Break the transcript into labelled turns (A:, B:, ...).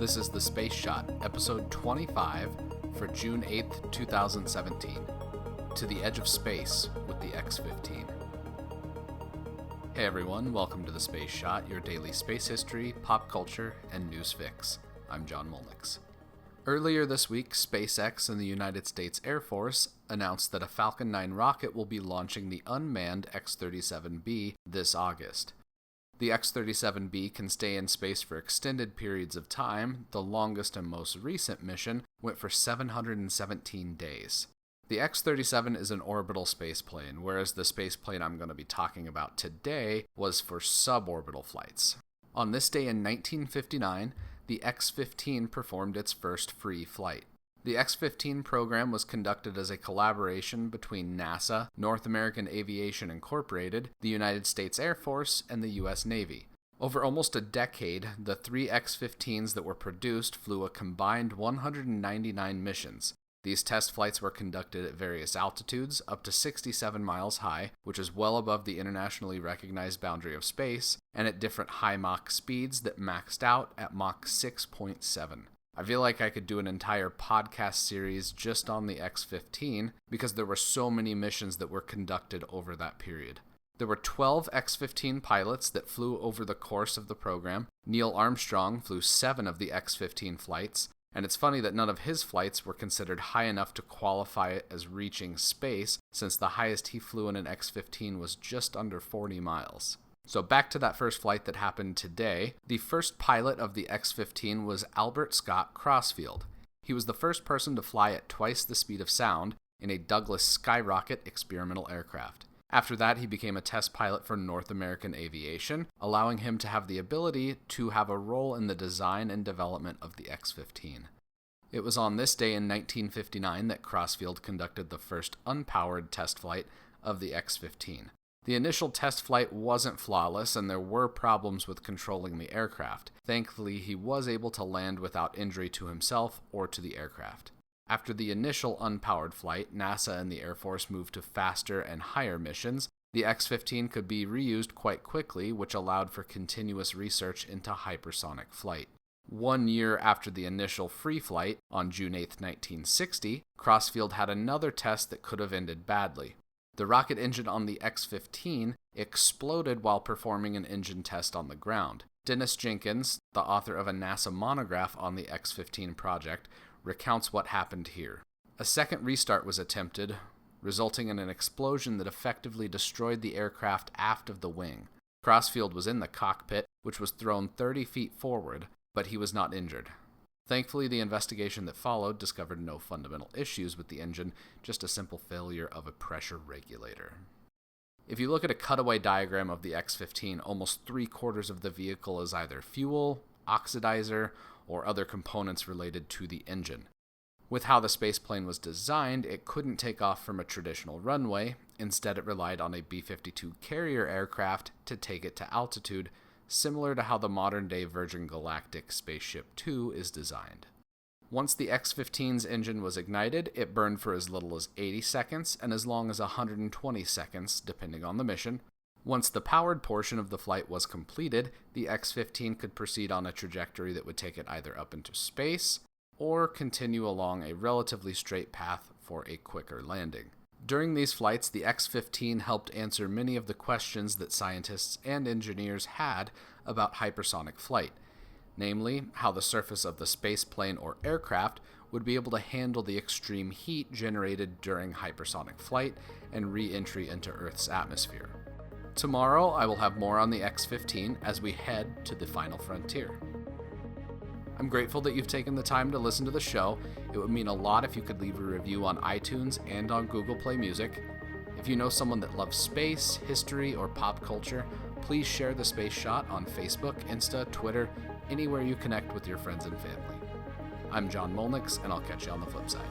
A: This is The Space Shot, episode 25 for June 8th, 2017. To the Edge of Space with the X-15. Hey everyone, welcome to The Space Shot, your daily space history, pop culture, and news fix. I'm John Molnix. Earlier this week, SpaceX and the United States Air Force announced that a Falcon 9 rocket will be launching the unmanned X-37B this August. The X-37B can stay in space for extended periods of time. The longest and most recent mission went for 717 days. The X-37 is an orbital spaceplane, whereas the spaceplane I'm going to be talking about today was for suborbital flights. On this day in 1959, the X-15 performed its first free flight. The X-15 program was conducted as a collaboration between NASA, North American Aviation Incorporated, the United States Air Force, and the U.S. Navy. Over almost a decade, the three X-15s that were produced flew a combined 199 missions. These test flights were conducted at various altitudes, up to 67 miles high, which is well above the internationally recognized boundary of space, and at different high Mach speeds that maxed out at Mach 6.7. I feel like I could do an entire podcast series just on the X-15 because there were so many missions that were conducted over that period. There were 12 X-15 pilots that flew over the course of the program. Neil Armstrong flew 7 of the X-15 flights, and it's funny that none of his flights were considered high enough to qualify it as reaching space, since the highest he flew in an X-15 was just under 40 miles. So back to that first flight that happened today. The first pilot of the X-15 was Albert Scott Crossfield. He was the first person to fly at twice the speed of sound in a Douglas Skyrocket experimental aircraft. After that, he became a test pilot for North American Aviation, allowing him to have the ability to have a role in the design and development of the X-15. It was on this day in 1959 that Crossfield conducted the first unpowered test flight of the X-15. The initial test flight wasn't flawless, and there were problems with controlling the aircraft. Thankfully, he was able to land without injury to himself or to the aircraft. After the initial unpowered flight, NASA and the Air Force moved to faster and higher missions. The X-15 could be reused quite quickly, which allowed for continuous research into hypersonic flight. 1 year after the initial free flight, on June 8, 1960, Crossfield had another test that could have ended badly. The rocket engine on the X-15 exploded while performing an engine test on the ground. Dennis Jenkins, the author of a NASA monograph on the X-15 project, recounts what happened here. A second restart was attempted, resulting in an explosion that effectively destroyed the aircraft aft of the wing. Crossfield was in the cockpit, which was thrown 30 feet forward, but he was not injured. Thankfully, the investigation that followed discovered no fundamental issues with the engine, just a simple failure of a pressure regulator. If you look at a cutaway diagram of the X-15, almost 3/4 of the vehicle is either fuel, oxidizer, or other components related to the engine. With how the spaceplane was designed, it couldn't take off from a traditional runway. Instead, it relied on a B-52 carrier aircraft to take it to altitude, similar to how the modern-day Virgin Galactic Spaceship Two is designed. Once the X-15's engine was ignited, it burned for as little as 80 seconds and as long as 120 seconds, depending on the mission. Once the powered portion of the flight was completed, the X-15 could proceed on a trajectory that would take it either up into space or continue along a relatively straight path for a quicker landing. During these flights, the X-15 helped answer many of the questions that scientists and engineers had about hypersonic flight, namely how the surface of the spaceplane or aircraft would be able to handle the extreme heat generated during hypersonic flight and re-entry into Earth's atmosphere. Tomorrow, I will have more on the X-15 as we head to the final frontier. I'm grateful that you've taken the time to listen to the show. It would mean a lot if you could leave a review on iTunes and on Google Play Music. If you know someone that loves space, history, or pop culture, please share The Space Shot on Facebook, Insta, Twitter, anywhere you connect with your friends and family. I'm John Molnix, and I'll catch you on the flip side.